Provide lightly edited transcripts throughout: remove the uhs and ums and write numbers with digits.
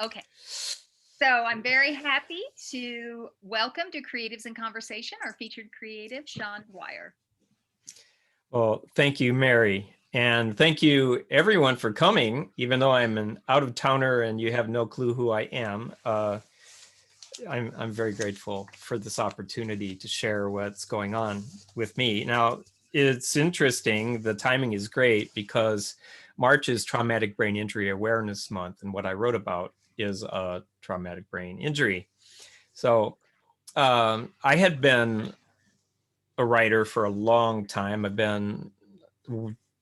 Okay. So I'm very happy to welcome to Creatives in Conversation our featured creative, Seán Dwyer. Well, thank you, Mary. And thank you, everyone, for coming, even though I'm an out-of-towner and you have no clue who I am. I'm very grateful for this opportunity to share what's going on with me. Now, it's interesting. The timing is great because March is Traumatic Brain Injury Awareness Month, and what I wrote about is a traumatic brain injury. So I had been a writer for a long time. I've been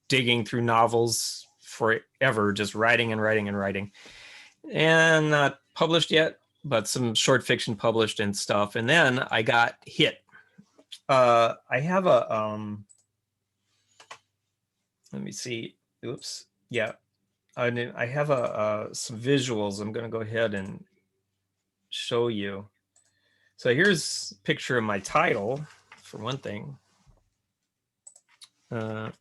digging through novels forever, just writing and writing and writing, and not published yet, but some short fiction published and stuff. And then I got hit. I have a, let me see. Oops. Yeah. I have some visuals. I'm going to go ahead and show you. So here's a picture of my title, for one thing. There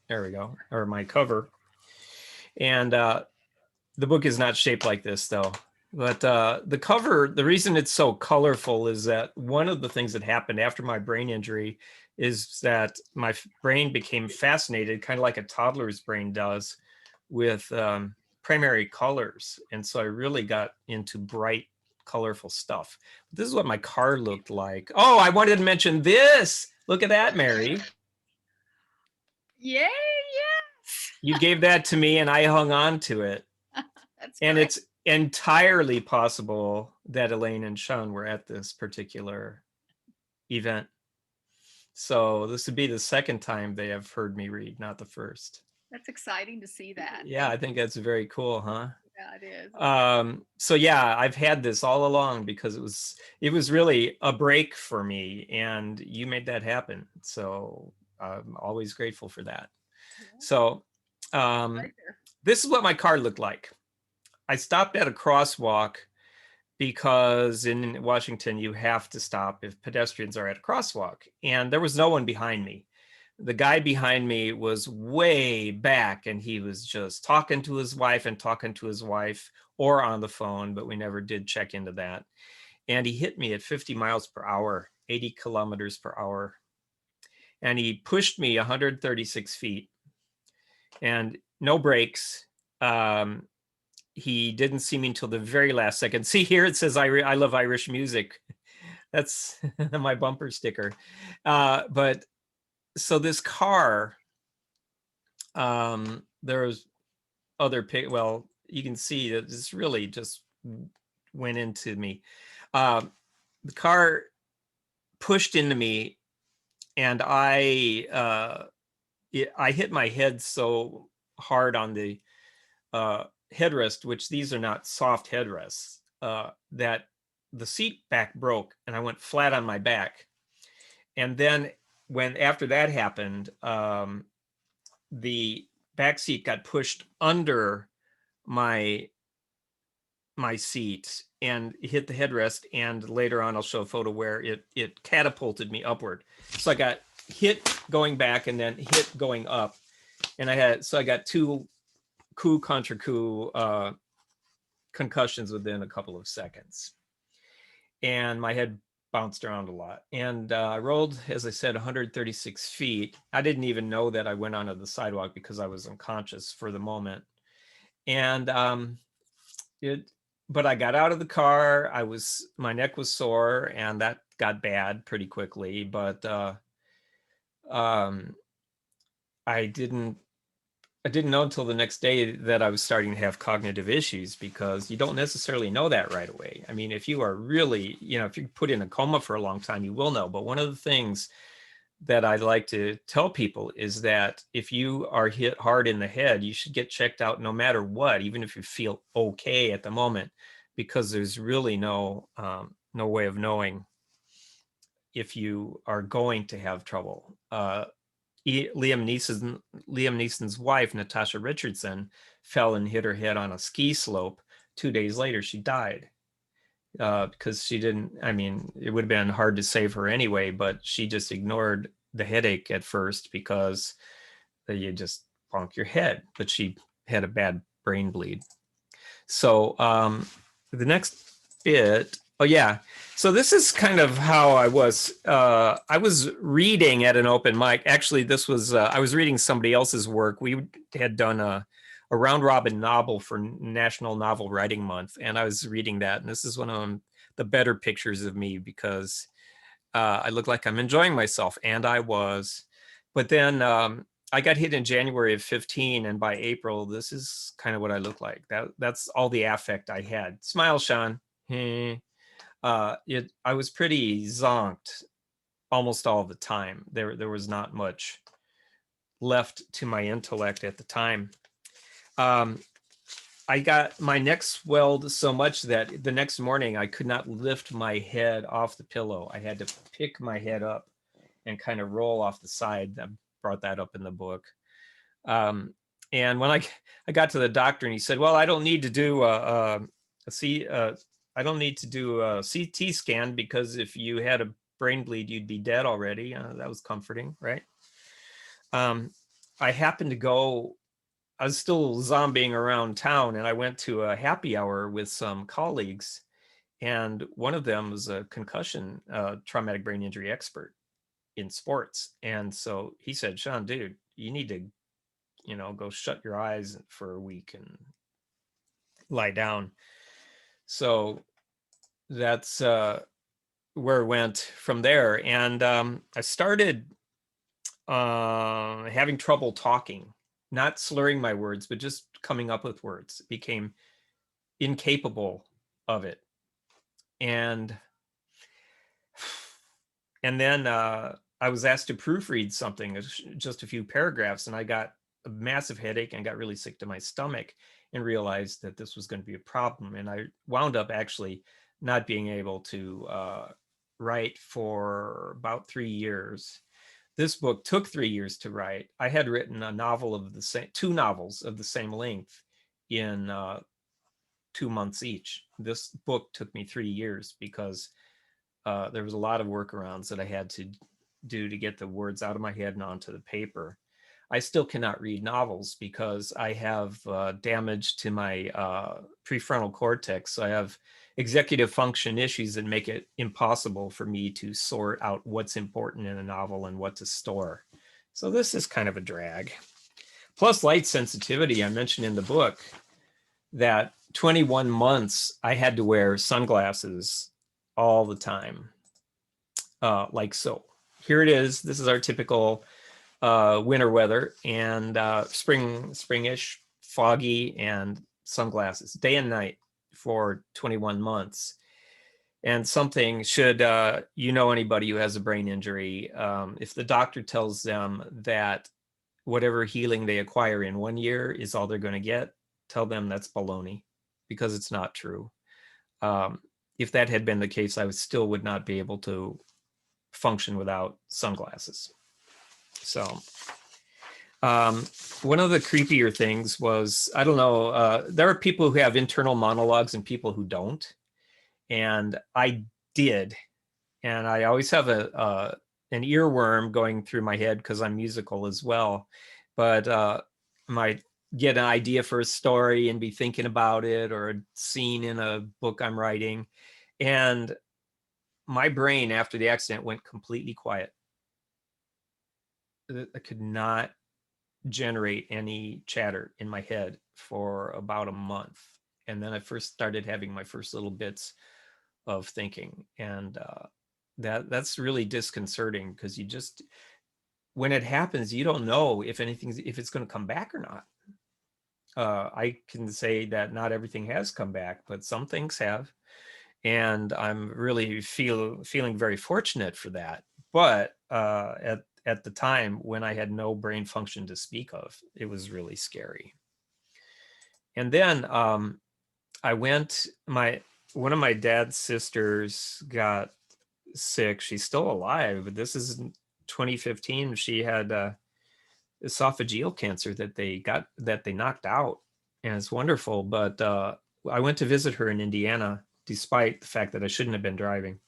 we go, or my cover. And the book is not shaped like this, though. But the cover, the reason it's so colorful is that one of the things that happened after my brain injury is that my brain became fascinated, kind of like a toddler's brain does, with primary colors. And so I really got into bright, colorful stuff. This is what my car looked like. Oh, I wanted to mention this. Look at that, Mary. Yay, yes. You gave that to me and I hung on to it. That's And great. it's entirely possible that Elaine and Sean were at this particular event. So this would be the second time they have heard me read, not the first. That's exciting to see that. Yeah, I think that's very cool, huh? Yeah, it is. So yeah, I've had this all along because it was really a break for me, and you made that happen. So I'm always grateful for that. Yeah. So Right this is what my car looked like. I stopped at a crosswalk because in Washington, you have to stop if pedestrians are at a crosswalk. And there was no one behind me. The guy behind me was way back and he was just talking to his wife or on the phone, but we never did check into that. And he hit me at 50 miles per hour, 80 kilometers per hour. And he pushed me 136 feet and no brakes. He didn't see me until the very last second. See here, it says I love Irish music. That's my bumper sticker. But so this car, there's other well, you can see that this really just went into me. The car pushed into me, and I hit my head so hard on the headrest, which these are not soft headrests, that the seat back broke and I went flat on my back. And then after that happened, the back seat got pushed under my seat and hit the headrest. And later on, I'll show a photo where it catapulted me upward. So I got hit going back and then hit going up. And I got two coup contra coup concussions within a couple of seconds. And my head bounced around a lot. And I rolled, as I said, 136 feet. I didn't even know that I went onto the sidewalk because I was unconscious for the moment. And but I got out of the car. My neck was sore, and that got bad pretty quickly. But I didn't know until the next day that I was starting to have cognitive issues, because you don't necessarily know that right away. I mean, if you are really, if you're put in a coma for a long time, you will know. But one of the things that I'd like to tell people is that if you are hit hard in the head, you should get checked out no matter what, even if you feel okay at the moment, because there's really no way of knowing if you are going to have trouble. Liam Neeson's wife, Natasha Richardson, fell and hit her head on a ski slope. 2 days later, she died because she didn't, it would have been hard to save her anyway, but she just ignored the headache at first because you just bonk your head, but she had a bad brain bleed. So the next bit, oh yeah. So this is kind of how I was reading at an open mic. Actually, this was, I was reading somebody else's work. We had done a round robin novel for National Novel Writing Month. And I was reading that. And this is one of the better pictures of me because I look like I'm enjoying myself. And I was. But then I got hit in January of 15. And by April, this is kind of what I look like. That's all the affect I had. Smile, Sean. I was pretty zonked almost all the time. There was not much left to my intellect at the time. I got my neck swelled so much that the next morning I could not lift my head off the pillow. I had to pick my head up and kind of roll off the side. I brought that up in the book. And when I got to the doctor and he said, well, I don't need to do I don't need to do a CT scan because if you had a brain bleed, you'd be dead already. That was comforting, right? I happened to go, I was still zombieing around town and I went to a happy hour with some colleagues. And one of them was a concussion, traumatic brain injury expert in sports. And so he said, Sean, dude, you need to, go shut your eyes for a week and lie down. So that's where it went from there. And I started having trouble talking, not slurring my words, but just coming up with words. Became incapable of it. And then I was asked to proofread something, just a few paragraphs, and I got a massive headache and got really sick to my stomach and realized that this was going to be a problem. And I wound up actually not being able to write for about 3 years. This book took 3 years to write. I had written a novel of the same, 2 novels of the same length in 2 months each. This book took me 3 years because there was a lot of workarounds that I had to do to get the words out of my head and onto the paper. I still cannot read novels because I have damage to my prefrontal cortex. So I have executive function issues that make it impossible for me to sort out what's important in a novel and what to store. So this is kind of a drag. Plus light sensitivity. I mentioned in the book that 21 months I had to wear sunglasses all the time, like so. Here it is. This is our typical winter weather, and springish, foggy, and sunglasses day and night for 21 months. And something should anybody who has a brain injury, if the doctor tells them that whatever healing they acquire in 1 year is all they're going to get, tell them that's baloney, because it's not true. If that had been the case, I still would not be able to function without sunglasses. So one of the creepier things was, I don't know, there are people who have internal monologues and people who don't. And I did. And I always have an earworm going through my head because I'm musical as well. But I might get an idea for a story and be thinking about it, or a scene in a book I'm writing. And my brain after the accident went completely quiet. I could not generate any chatter in my head for about a month. And then I first started having my first little bits of thinking. And that's really disconcerting, because you just, when it happens, you don't know if it's going to come back or not. I can say that not everything has come back, but some things have. And I'm really feeling very fortunate for that. But at the time when I had no brain function to speak of, it was really scary. And then one of my dad's sisters got sick. She's still alive, but this is 2015. She had esophageal cancer that they knocked out, and it's wonderful. But I went to visit her in Indiana, despite the fact that I shouldn't have been driving.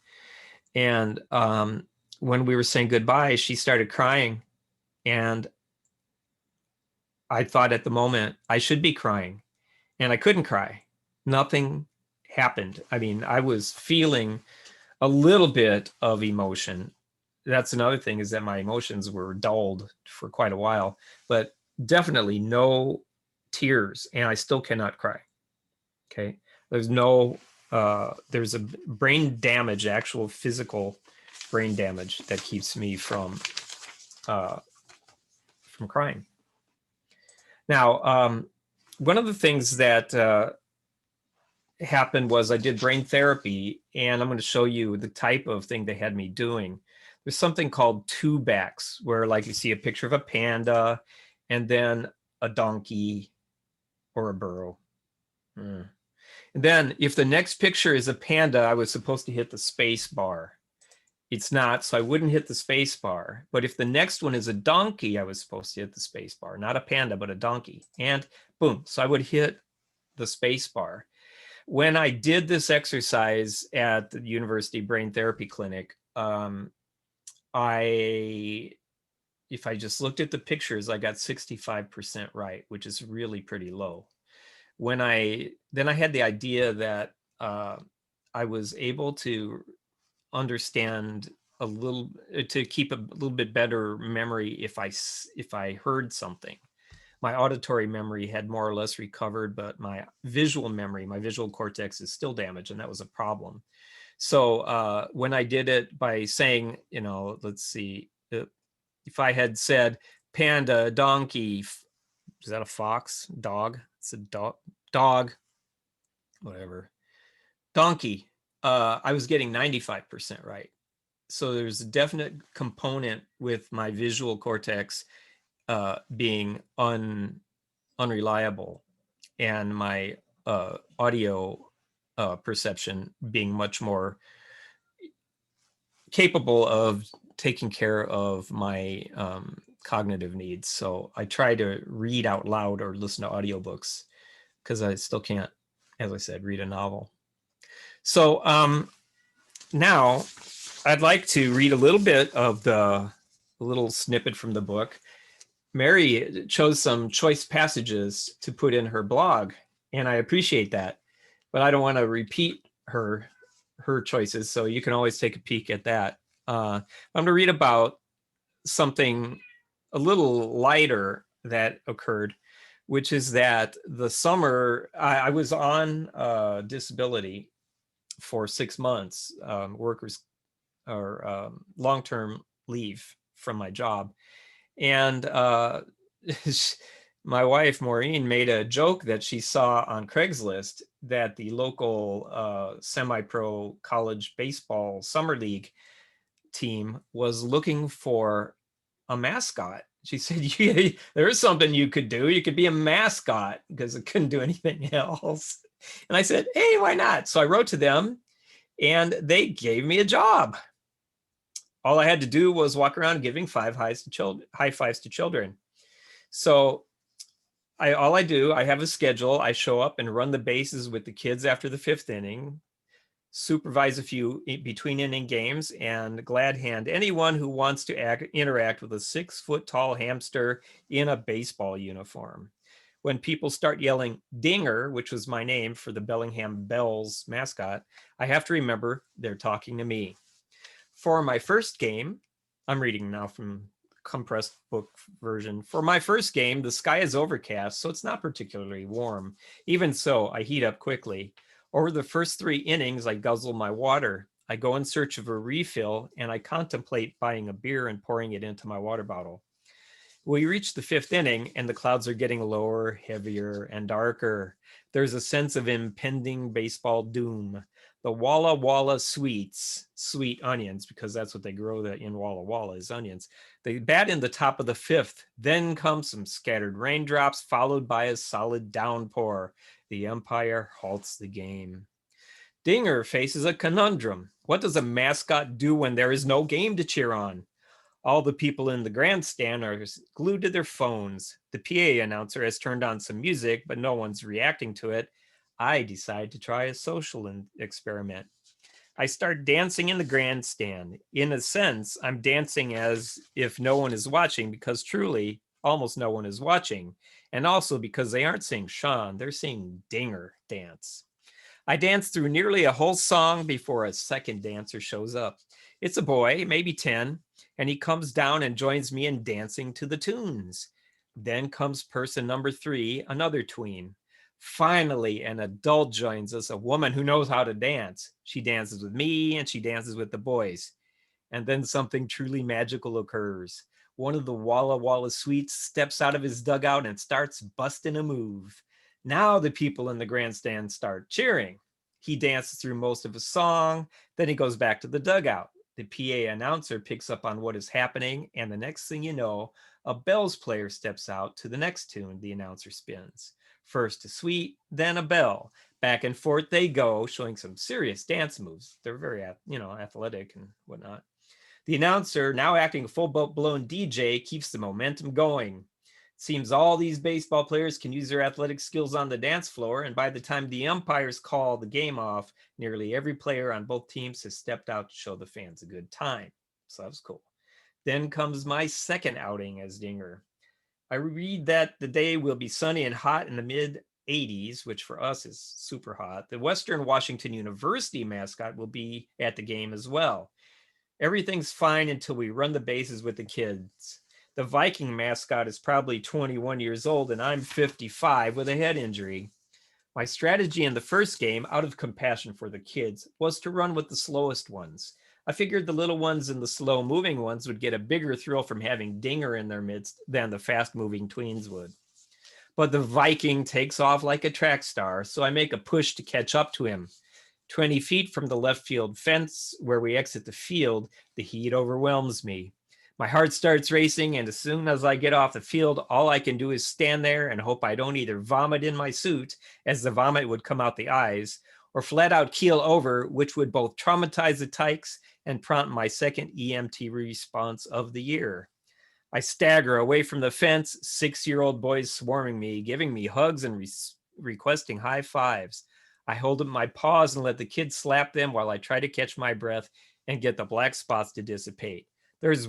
And when we were saying goodbye, she started crying. And I thought at the moment I should be crying, and I couldn't cry Nothing happened. I mean, I was feeling a little bit of emotion. That's another thing, is that my emotions were dulled for quite a while, but definitely no tears, and I still cannot cry. Okay. There's no, there's a brain damage, actual physical brain damage that keeps me from crying. Now, one of the things that happened was I did brain therapy, and I'm going to show you the type of thing they had me doing. There's something called two backs, where like you see a picture of a panda and then a donkey or a burro. And then if the next picture is a panda, I was supposed to hit the space bar. It's not, so I wouldn't hit the space bar. But if the next one is a donkey, I was supposed to hit the space bar, not a panda, but a donkey. And boom, so I would hit the space bar. When I did this exercise at the University Brain Therapy Clinic, if I just looked at the pictures, I got 65% right, which is really pretty low. Then I had the idea that I was able to understand a little, to keep a little bit better memory if I heard something. My auditory memory had more or less recovered, but my visual memory, my visual cortex is still damaged, and that was a problem. So when I did it by saying, let's see, if I had said panda, donkey, is that a fox? Dog? It's a dog, whatever. Donkey, I was getting 95% right. So there's a definite component with my visual cortex being unreliable, and my audio perception being much more capable of taking care of my cognitive needs. So I try to read out loud or listen to audiobooks, because I still can't, as I said, read a novel. So now I'd like to read a little bit of the little snippet from the book. Mary chose some choice passages to put in her blog, and I appreciate that, but I don't want to repeat her choices, so you can always take a peek at that. I'm going to read about something a little lighter that occurred, which is that the summer I was on disability for 6 months, workers or long-term leave from my job. And my wife, Maureen, made a joke that she saw on Craigslist that the local semi-pro college baseball summer league team was looking for a mascot. She said, yeah, there is something you could do. You could be a mascot, because it couldn't do anything else. And I said, hey, why not? So I wrote to them, and they gave me a job. All I had to do was walk around giving high fives to children. So all I do, I have a schedule. I show up and run the bases with the kids after the 5th inning, supervise a few between inning games, and glad hand anyone who wants to interact with a 6-foot-tall hamster in a baseball uniform. When people start yelling Dinger, which was my name for the Bellingham Bells mascot, I have to remember they're talking to me. For my first game, I'm reading now from compressed book version. For my first game, the sky is overcast, so it's not particularly warm. Even so, I heat up quickly. Over the first 3 innings, I guzzle my water. I go in search of a refill, and I contemplate buying a beer and pouring it into my water bottle. We reach the 5th inning, and the clouds are getting lower, heavier, and darker. There's a sense of impending baseball doom. The Walla Walla sweets, sweet onions, because that's what they grow in Walla Walla, is onions. They bat in the top of the 5th. Then come some scattered raindrops, followed by a solid downpour. The umpire halts the game. Dinger faces a conundrum. What does a mascot do when there is no game to cheer on? All the people in the grandstand are glued to their phones. The PA announcer has turned on some music, but no one's reacting to it. I decide to try a social experiment. I start dancing in the grandstand. In a sense, I'm dancing as if no one is watching, because truly, almost no one is watching. And also because they aren't seeing Sean, they're seeing Dinger dance. I dance through nearly a whole song before a second dancer shows up. It's a boy, maybe 10, and he comes down and joins me in dancing to the tunes. Then comes person number 3, another tween. Finally, an adult joins us, a woman who knows how to dance. She dances with me and she dances with the boys. And then something truly magical occurs. One of the Walla Walla Sweets steps out of his dugout and starts busting a move. Now the people in the grandstand start cheering. He dances through most of a song, then he goes back to the dugout. The PA announcer picks up on what is happening, and the next thing you know, a bells player steps out to the next tune the announcer spins. First a sweet, then a bell. Back and forth they go, showing some serious dance moves. They're very, athletic and whatnot. The announcer, now acting a full-blown DJ, keeps the momentum going. Seems all these baseball players can use their athletic skills on the dance floor, and by the time the umpires call the game off, nearly every player on both teams has stepped out to show the fans a good time. So that was cool. Then comes my second outing as Dinger. I read that the day will be sunny and hot in the mid 80s, which for us is super hot. The Western Washington University mascot will be at the game as well. Everything's fine until we run the bases with the kids. The Viking mascot is probably 21 years old and I'm 55 with a head injury. My strategy in the first game, out of compassion for the kids, was to run with the slowest ones. I figured the little ones and the slow moving ones would get a bigger thrill from having Dinger in their midst than the fast moving tweens would. But the Viking takes off like a track star, so I make a push to catch up to him. 20 feet from the left field fence where we exit the field, the heat overwhelms me. My heart starts racing, and as soon as I get off the field, all I can do is stand there and hope I don't either vomit in my suit, as the vomit would come out the eyes, or flat out keel over, which would both traumatize the tykes and prompt my second EMT response of the year. I stagger away from the fence, 6-year-old boys swarming me, giving me hugs and requesting high fives. I hold up my paws and let the kids slap them while I try to catch my breath and get the black spots to dissipate. There's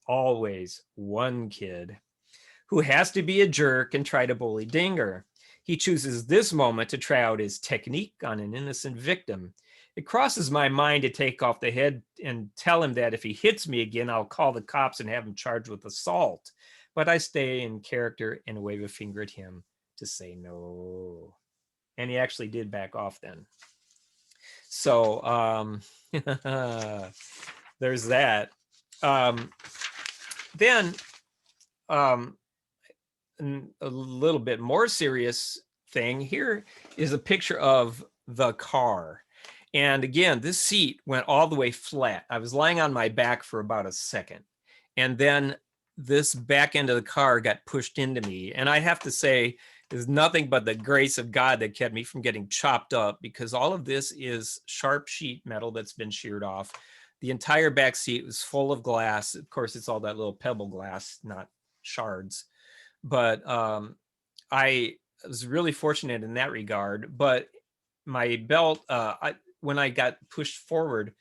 always one kid, who has to be a jerk and try to bully Dinger. He chooses this moment to try out his technique on an innocent victim. It crosses my mind to take off the head and tell him that if he hits me again, I'll call the cops and have him charged with assault. But I stay in character and wave a finger at him to say no. And he actually did back off then. So there's that. Then a little bit more serious thing here is a picture of the car. And again, this seat went all the way flat. I was lying on my back for about a second. And then this back end of the car got pushed into me. And I have to say, there's nothing but the grace of God that kept me from getting chopped up, because all of this is sharp sheet metal that's been sheared off. The entire back seat was full of glass. Of course, it's all that little pebble glass, not shards. But I was really fortunate in that regard. But my belt, when I got pushed forward,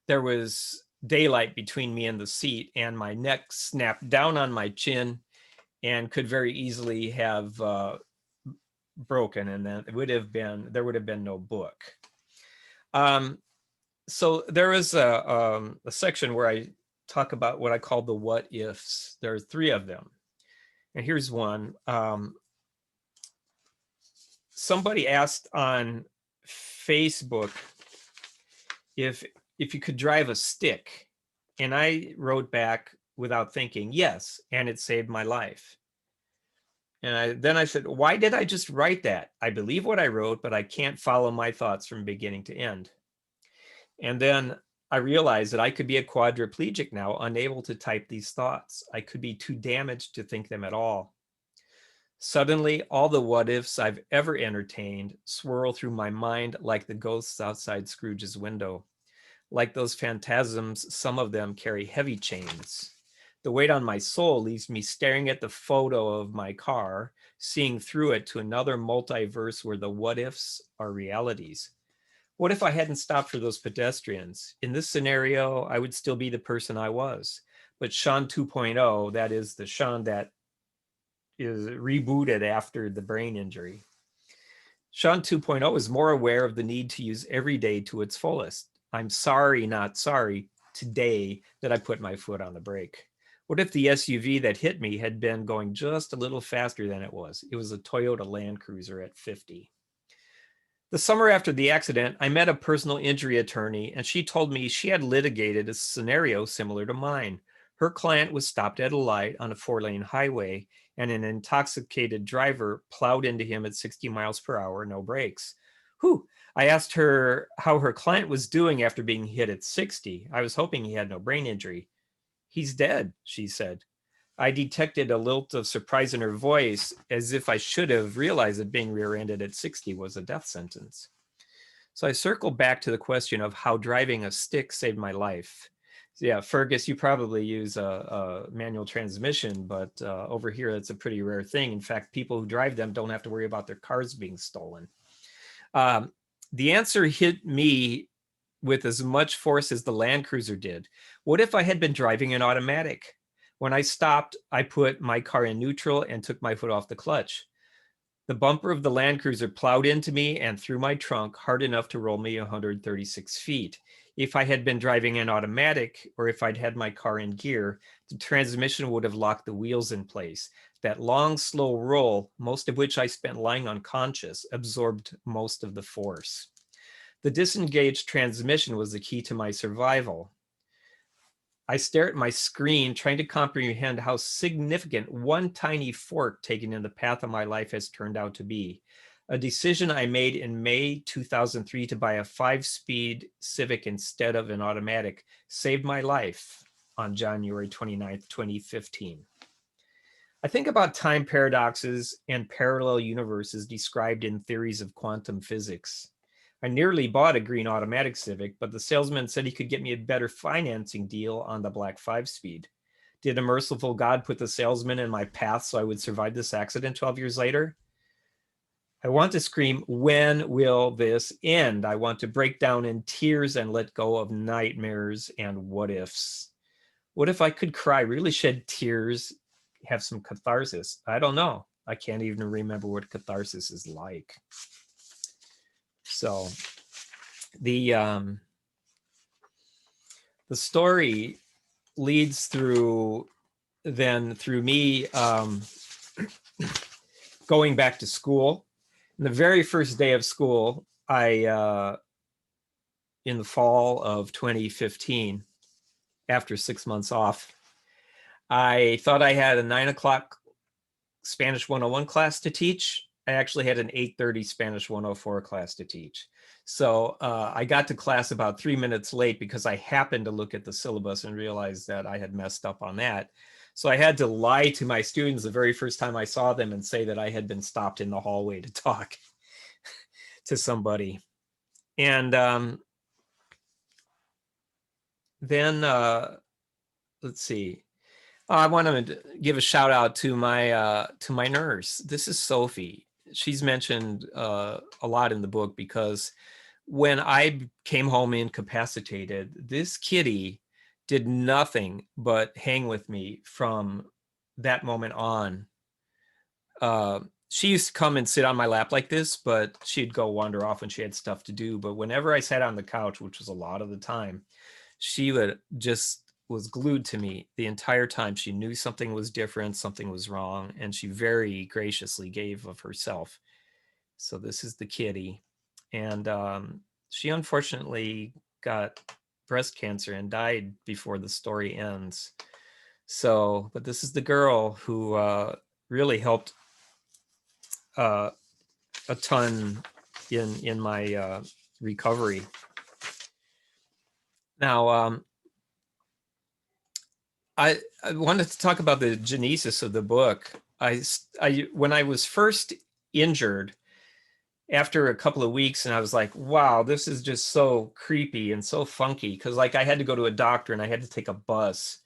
there was daylight between me and the seat, and my neck snapped down on my chin and could very easily have broken, and then there would have been no book. So there is a section where I talk about what I call the what ifs. There are 3 of them, and here's one. Somebody asked on Facebook if you could drive a stick, and I wrote back without thinking, yes, and it saved my life. And then I said, why did I just write that? I believe what I wrote, but I can't follow my thoughts from beginning to end. And then I realized that I could be a quadriplegic now, unable to type these thoughts. I could be too damaged to think them at all. Suddenly, all the what ifs I've ever entertained swirl through my mind like the ghosts outside Scrooge's window. Like those phantasms, some of them carry heavy chains. The weight on my soul leaves me staring at the photo of my car, seeing through it to another multiverse where the what ifs are realities. What if I hadn't stopped for those pedestrians? In this scenario, I would still be the person I was. But Seán 2.0, that is the Seán that is rebooted after the brain injury. Sean 2.0 is more aware of the need to use every day to its fullest. I'm sorry, not sorry, today that I put my foot on the brake. What if the SUV that hit me had been going just a little faster than it was? It was a Toyota Land Cruiser at 50. The summer after the accident, I met a personal injury attorney, and she told me she had litigated a scenario similar to mine. Her client was stopped at a light on a 4-lane highway, and an intoxicated driver plowed into him at 60 miles per hour, no brakes. Whew. I asked her how her client was doing after being hit at 60. I was hoping he had no brain injury. He's dead, she said. I detected a lilt of surprise in her voice, as if I should have realized that being rear-ended at 60 was a death sentence. So I circled back to the question of how driving a stick saved my life. So yeah, Fergus, you probably use a manual transmission, but over here, it's a pretty rare thing. In fact, people who drive them don't have to worry about their cars being stolen. The answer hit me with as much force as the Land Cruiser did. What if I had been driving an automatic? When I stopped, I put my car in neutral and took my foot off the clutch. The bumper of the Land Cruiser plowed into me and through my trunk hard enough to roll me 136 feet. If I had been driving an automatic, or if I'd had my car in gear, the transmission would have locked the wheels in place. That long, slow roll, most of which I spent lying unconscious, absorbed most of the force. The disengaged transmission was the key to my survival. I stare at my screen, trying to comprehend how significant one tiny fork taken in the path of my life has turned out to be. A decision I made in May 2003 to buy a 5-speed Civic instead of an automatic saved my life on January 29th, 2015. I think about time paradoxes and parallel universes described in theories of quantum physics. I nearly bought a green automatic Civic, but the salesman said he could get me a better financing deal on the black 5-speed. Did a merciful God put the salesman in my path so I would survive this accident 12 years later? I want to scream, when will this end? I want to break down in tears and let go of nightmares and what ifs. What if I could cry, really shed tears, have some catharsis? I don't know. I can't even remember what catharsis is like. So the story leads through me going back to school. And the very first day of school, in the fall of 2015, after 6 months off, I thought I had a 9 o'clock Spanish 101 class to teach. I actually had an 8:30 Spanish 104 class to teach. So I got to class about 3 minutes late because I happened to look at the syllabus and realized that I had messed up on that. So I had to lie to my students the very first time I saw them and say that I had been stopped in the hallway to talk to somebody. And then let's see. I want to give a shout out to my nurse. This is Sophie. She's mentioned a lot in the book because when I came home incapacitated, this kitty did nothing but hang with me from that moment on. She used to come and sit on my lap like this, but she'd go wander off when she had stuff to do. But whenever I sat on the couch, which was a lot of the time, she was glued to me the entire time. She knew something was different, something was wrong, and she very graciously gave of herself. So this is the kitty. And she unfortunately got breast cancer and died before the story ends. So, but this is the girl who really helped a ton in my recovery. Now, I wanted to talk about the genesis of the book. When I was first injured, after a couple of weeks, and I was like, wow, this is just so creepy and so funky, because like I had to go to a doctor and I had to take a bus.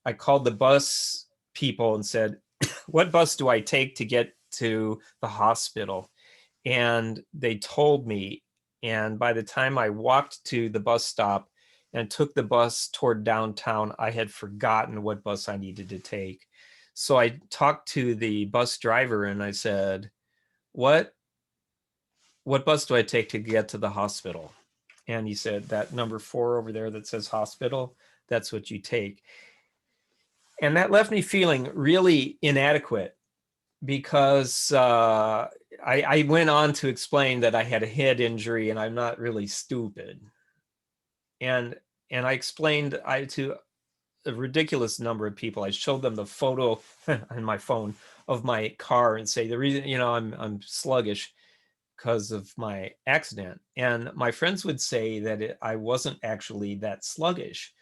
I called the bus people and said, what bus do I take to get to the hospital? And they told me. And by the time I walked to the bus stop and took the bus toward downtown, I had forgotten what bus I needed to take. So I talked to the bus driver and I said, what what bus do I take to get to the hospital? And he said, that number 4 over there that says hospital, that's what you take. And that left me feeling really inadequate because I went on to explain that I had a head injury and I'm not really stupid. And I explained to a ridiculous number of people. I showed them the photo on my phone of my car and say, the reason, I'm sluggish because of my accident. And my friends would say that I wasn't actually that sluggish.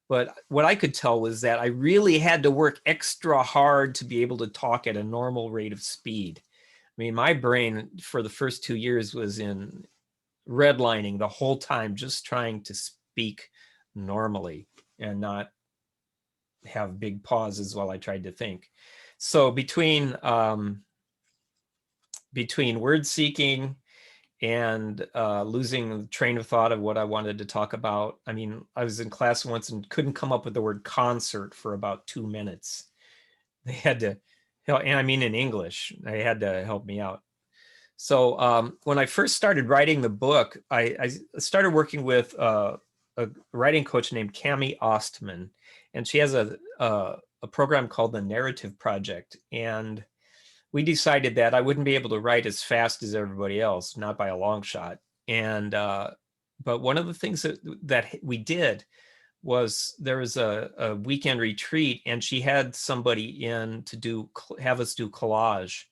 But what I could tell was that I really had to work extra hard to be able to talk at a normal rate of speed. I mean, my brain for the first 2 years was in redlining the whole time, just trying to speak normally and not have big pauses while I tried to think. So between word seeking and losing the train of thought of what I wanted to talk about. I mean, I was in class once and couldn't come up with the word concert for about 2 minutes. They had to help, and I mean in English, they had to help me out. So when I first started writing the book, I started working with a writing coach named Cami Ostman, and she has a program called the Narrative Project. And we decided that I wouldn't be able to write as fast as everybody else, not by a long shot. And but one of the things that we did was there was a weekend retreat, and she had somebody in to have us do collage.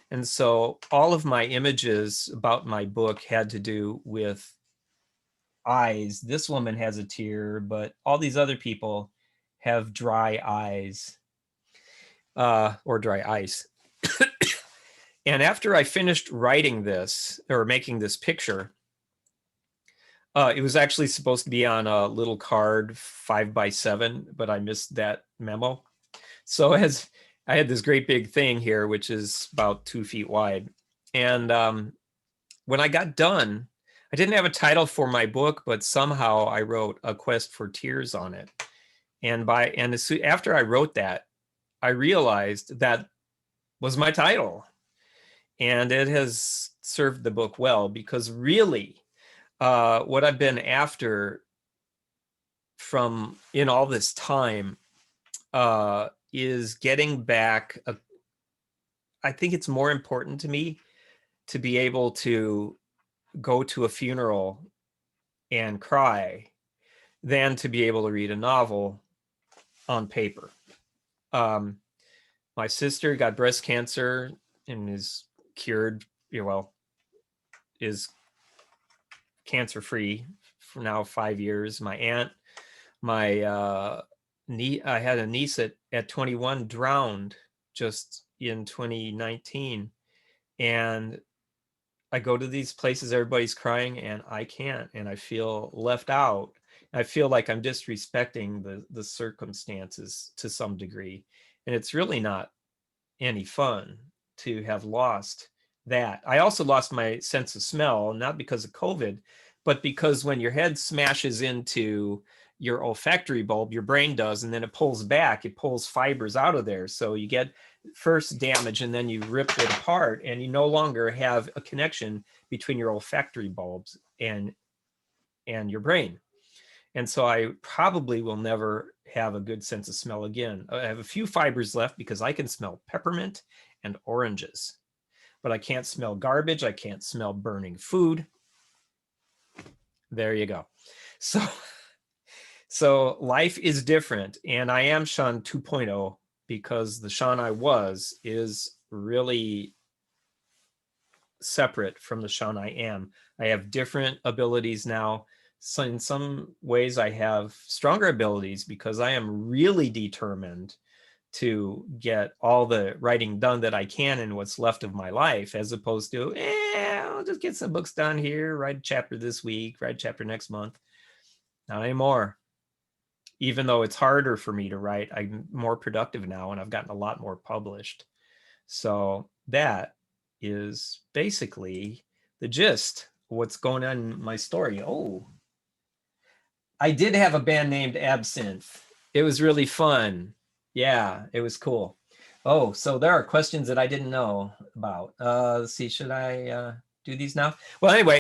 And so all of my images about my book had to do with eyes. This woman has a tear, but all these other people have dry eyes or dry ice. And after I finished writing this or making this picture, it was actually supposed to be on a little card 5x7, but I missed that memo. So as I had this great big thing here, which is about 2 feet wide. And when I got done, I didn't have a title for my book, but somehow I wrote A Quest for Tears on it. And after I wrote that, I realized that was my title. And it has served the book well, because really what I've been after from in all this time is getting back. I think it's more important to me to be able to go to a funeral and cry than to be able to read a novel on paper. My sister got breast cancer and is cured, is cancer-free for now 5 years. My aunt, I had a niece at 21 drowned just in 2019. And I go to these places, everybody's crying, and I can't, and I feel left out. I feel like I'm disrespecting the circumstances to some degree. And it's really not any fun to have lost that. I also lost my sense of smell, not because of COVID, but because when your head smashes into your olfactory bulb, your brain does, and then it pulls back, it pulls fibers out of there. So you get first damage and then you rip it apart, and you no longer have a connection between your olfactory bulbs and your brain. And so I probably will never have a good sense of smell again. I have a few fibers left because I can smell peppermint and oranges, but I can't smell garbage. I can't smell burning food. There you go. So life is different, and I am Seán 2.0 because the Seán I was is really separate from the Seán I am. I have different abilities now. So in some ways I have stronger abilities because I am really determined to get all the writing done that I can in what's left of my life, as opposed to, I'll just get some books done here, write a chapter this week, write a chapter next month. Not anymore. Even though it's harder for me to write, I'm more productive now, and I've gotten a lot more published. So that is basically the gist of what's going on in my story. Oh, I did have a band named Absinthe. It was really fun. Yeah, it was cool. Oh, so there are questions that I didn't know about. Let's see, should I? do these now. Well, anyway.